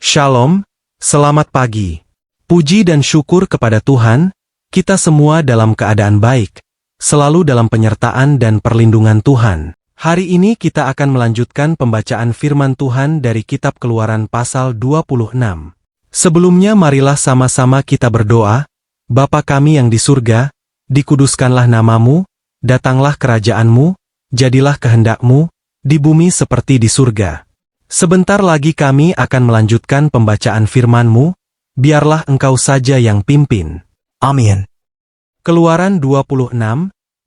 Shalom, selamat pagi. Puji dan syukur kepada Tuhan, kita semua dalam keadaan baik, selalu dalam penyertaan dan perlindungan Tuhan. Hari ini kita akan melanjutkan pembacaan firman Tuhan dari Kitab Keluaran pasal 26. Sebelumnya marilah sama-sama kita berdoa. Bapa kami yang di surga, dikuduskanlah namamu, datanglah kerajaan-Mu, jadilah kehendak-Mu, di bumi seperti di surga. Sebentar lagi kami akan melanjutkan pembacaan firman-Mu, biarlah Engkau saja yang pimpin. Amin. Keluaran 26,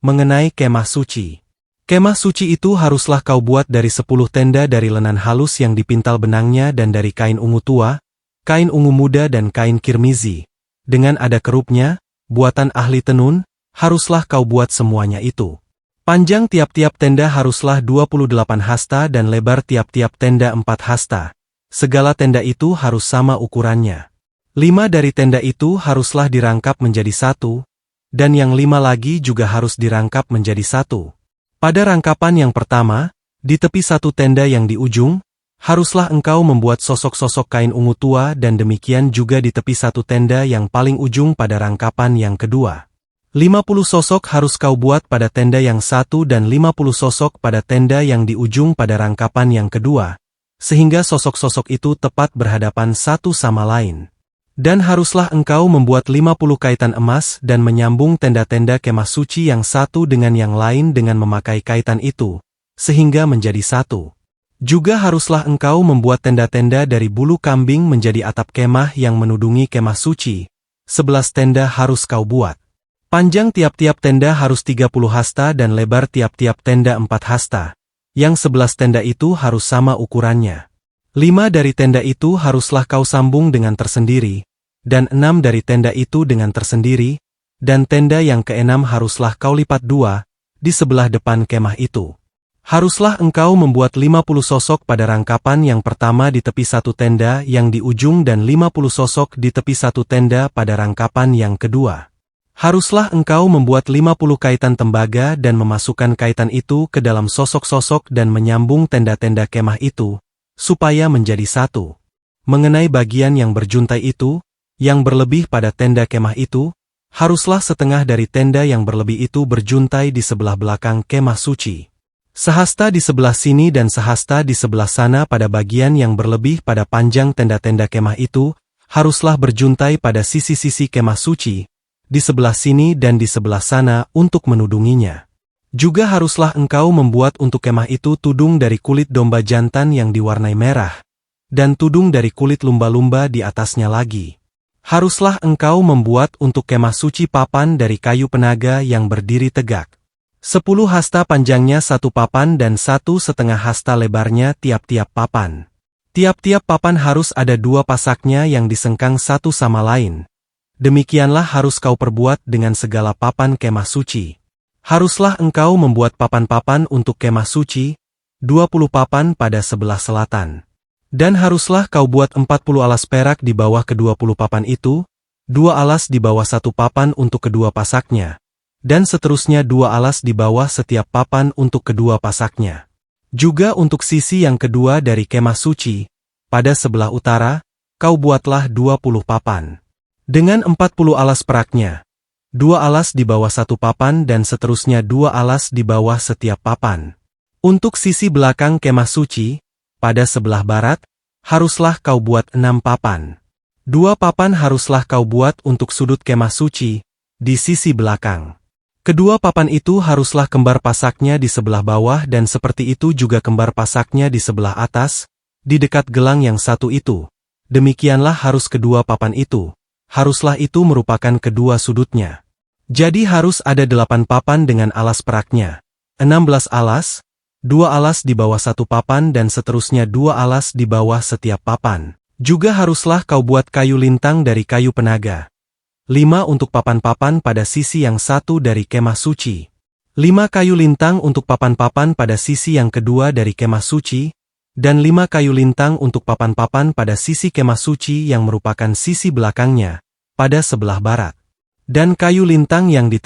mengenai kemah suci. Kemah suci itu haruslah kau buat dari 10 tenda dari lenan halus yang dipintal benangnya dan dari kain ungu tua, kain ungu muda dan kain kirmizi. Dengan ada kerupnya, buatan ahli tenun, haruslah kau buat semuanya itu. Panjang tiap-tiap tenda haruslah 28 hasta dan lebar tiap-tiap tenda 4 hasta. Segala tenda itu harus sama ukurannya. 5 dari tenda itu haruslah dirangkap menjadi satu, dan yang 5 lagi juga harus dirangkap menjadi satu. Pada rangkapan yang pertama, di tepi satu tenda yang di ujung, haruslah engkau membuat sosok-sosok kain ungu tua dan demikian juga di tepi satu tenda yang paling ujung pada rangkapan yang kedua. 50 sosok harus kau buat pada tenda yang satu dan 50 sosok pada tenda yang di ujung pada rangkapan yang kedua, sehingga sosok-sosok itu tepat berhadapan satu sama lain. Dan haruslah engkau membuat 50 kaitan emas dan menyambung tenda-tenda kemah suci yang satu dengan yang lain dengan memakai kaitan itu, sehingga menjadi satu. Juga haruslah engkau membuat tenda-tenda dari bulu kambing menjadi atap kemah yang menudungi kemah suci. 11 tenda harus kau buat. Panjang tiap-tiap tenda harus 30 hasta dan lebar tiap-tiap tenda 4 hasta. Yang 11 tenda itu harus sama ukurannya. 5 dari tenda itu haruslah kau sambung dengan tersendiri, dan 6 dari tenda itu dengan tersendiri, dan tenda yang ke-6 haruslah kau lipat 2, di sebelah depan kemah itu. Haruslah engkau membuat 50 sosok pada rangkapan yang pertama di tepi satu tenda yang di ujung dan 50 sosok di tepi satu tenda pada rangkapan yang kedua. Haruslah engkau membuat 50 kaitan tembaga dan memasukkan kaitan itu ke dalam sosok-sosok dan menyambung tenda-tenda kemah itu, supaya menjadi satu. Mengenai bagian yang berjuntai itu, yang berlebih pada tenda kemah itu, haruslah setengah dari tenda yang berlebih itu berjuntai di sebelah belakang kemah suci. Sehasta di sebelah sini dan sehasta di sebelah sana pada bagian yang berlebih pada panjang tenda-tenda kemah itu, haruslah berjuntai pada sisi-sisi kemah suci, di sebelah sini dan di sebelah sana untuk menudunginya. Juga haruslah engkau membuat untuk kemah itu tudung dari kulit domba jantan yang diwarnai merah, dan tudung dari kulit lumba-lumba di atasnya lagi. Haruslah engkau membuat untuk kemah suci papan dari kayu penaga yang berdiri tegak. 10 hasta panjangnya satu papan dan 1,5 hasta lebarnya tiap-tiap papan. Tiap-tiap papan harus ada 2 pasaknya yang disengkang satu sama lain. Demikianlah harus kau perbuat dengan segala papan kemah suci. Haruslah engkau membuat papan-papan untuk kemah suci, 20 papan pada sebelah selatan. Dan haruslah kau buat 40 alas perak di bawah ke-20 papan itu, 2 alas di bawah satu papan untuk kedua pasaknya, dan seterusnya 2 alas di bawah setiap papan untuk kedua pasaknya. Juga untuk sisi yang kedua dari kemah suci, pada sebelah utara, kau buatlah 20 papan. Dengan 40 alas peraknya, 2 alas di bawah satu papan dan seterusnya 2 alas di bawah setiap papan. Untuk sisi belakang kemah suci, pada sebelah barat, haruslah kau buat 6 papan. 2 papan haruslah kau buat untuk sudut kemah suci, di sisi belakang. Kedua papan itu haruslah kembar pasaknya di sebelah bawah dan seperti itu juga kembar pasaknya di sebelah atas, di dekat gelang yang satu itu. Demikianlah harus kedua papan itu. Haruslah itu merupakan kedua sudutnya. Jadi harus ada 8 papan dengan alas peraknya. 16 alas, 2 alas di bawah satu papan dan seterusnya 2 alas di bawah setiap papan. Juga haruslah kau buat kayu lintang dari kayu penaga. 5 untuk papan-papan pada sisi yang satu dari kemah suci. 5 kayu lintang untuk papan-papan pada sisi yang kedua dari kemah suci, dan 5 kayu lintang untuk papan-papan pada sisi kemah suci yang merupakan sisi belakangnya, pada sebelah barat. Dan kayu lintang yang di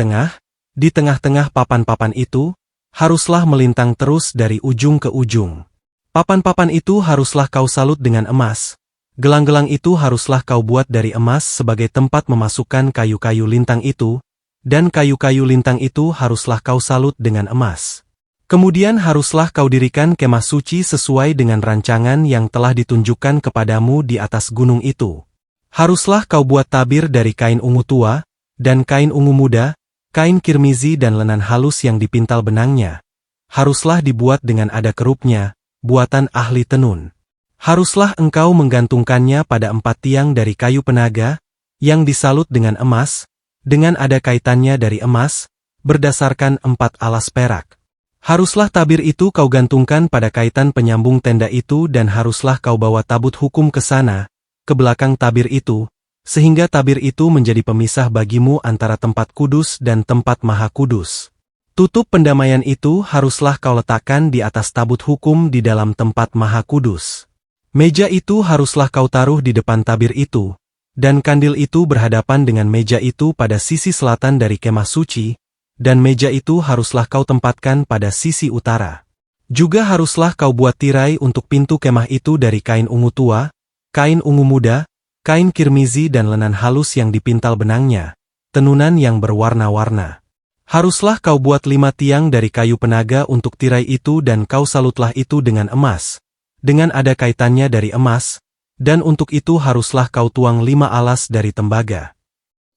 tengah-tengah papan-papan itu, haruslah melintang terus dari ujung ke ujung. Papan-papan itu haruslah kau salut dengan emas, Gelang-gelang itu haruslah kau buat dari emas sebagai tempat memasukkan kayu-kayu lintang itu, dan kayu-kayu lintang itu haruslah kau salut dengan emas. Kemudian haruslah kau dirikan kemah suci sesuai dengan rancangan yang telah ditunjukkan kepadamu di atas gunung itu. Haruslah kau buat tabir dari kain ungu tua, dan kain ungu muda, kain kirmizi dan lenan halus yang dipintal benangnya. Haruslah dibuat dengan ada kerupnya, buatan ahli tenun. Haruslah engkau menggantungkannya pada 4 tiang dari kayu penaga, yang disalut dengan emas, dengan ada kaitannya dari emas, berdasarkan 4 alas perak. Haruslah tabir itu kau gantungkan pada kaitan penyambung tenda itu dan haruslah kau bawa tabut hukum ke sana, ke belakang tabir itu, sehingga tabir itu menjadi pemisah bagimu antara tempat kudus dan tempat maha kudus. Tutup pendamaian itu haruslah kau letakkan di atas tabut hukum di dalam tempat maha kudus. Meja itu haruslah kau taruh di depan tabir itu, dan kandil itu berhadapan dengan meja itu pada sisi selatan dari kemah suci, dan meja itu haruslah kau tempatkan pada sisi utara. Juga haruslah kau buat tirai untuk pintu kemah itu dari kain ungu tua, kain ungu muda, kain kirmizi dan lenan halus yang dipintal benangnya, tenunan yang berwarna-warna. Haruslah kau buat 5 tiang dari kayu penaga untuk tirai itu dan kau salutlah itu dengan emas, dengan ada kaitannya dari emas, dan untuk itu haruslah kau tuang 5 alas dari tembaga.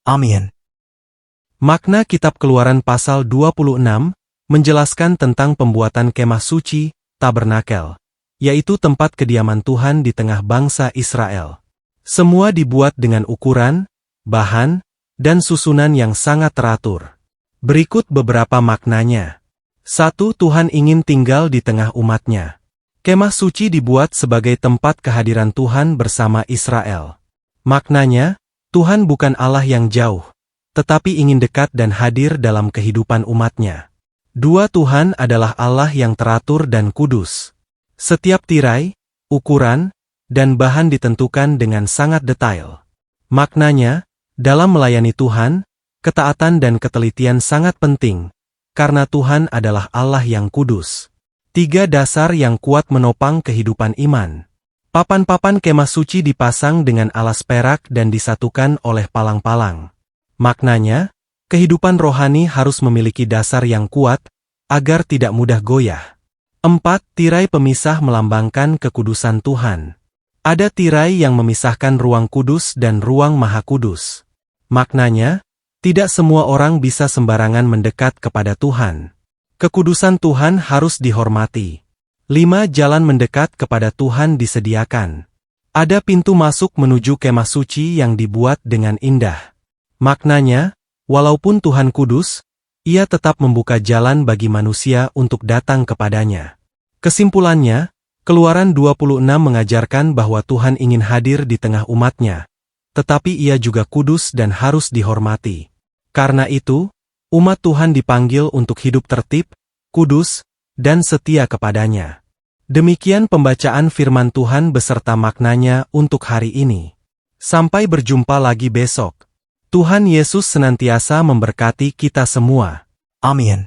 Amin. Makna Kitab Keluaran pasal 26, menjelaskan tentang pembuatan kemah suci, tabernakel, yaitu tempat kediaman Tuhan di tengah bangsa Israel. Semua dibuat dengan ukuran, bahan, dan susunan yang sangat teratur. Berikut beberapa maknanya. 1. Tuhan ingin tinggal di tengah umatnya. Kemah suci dibuat sebagai tempat kehadiran Tuhan bersama Israel. Maknanya, Tuhan bukan Allah yang jauh, tetapi ingin dekat dan hadir dalam kehidupan umatnya. 2. Tuhan adalah Allah yang teratur dan kudus. Setiap tirai, ukuran, dan bahan ditentukan dengan sangat detail. Maknanya, dalam melayani Tuhan, ketaatan dan ketelitian sangat penting, karena Tuhan adalah Allah yang kudus. 3. Dasar yang kuat menopang kehidupan iman. Papan-papan kemah suci dipasang dengan alas perak dan disatukan oleh palang-palang. Maknanya, kehidupan rohani harus memiliki dasar yang kuat, agar tidak mudah goyah. 4. Tirai pemisah melambangkan kekudusan Tuhan. Ada tirai yang memisahkan ruang kudus dan ruang maha kudus. Maknanya, tidak semua orang bisa sembarangan mendekat kepada Tuhan. Kekudusan Tuhan harus dihormati. 5. Jalan mendekat kepada Tuhan disediakan. Ada pintu masuk menuju kemah suci yang dibuat dengan indah. Maknanya, walaupun Tuhan kudus, Ia tetap membuka jalan bagi manusia untuk datang kepadanya. Kesimpulannya, Keluaran 26 mengajarkan bahwa Tuhan ingin hadir di tengah umatnya, tetapi Ia juga kudus dan harus dihormati. Karena itu, umat Tuhan dipanggil untuk hidup tertib, kudus, dan setia kepadanya. Demikian pembacaan firman Tuhan beserta maknanya untuk hari ini. Sampai berjumpa lagi besok. Tuhan Yesus senantiasa memberkati kita semua. Amin.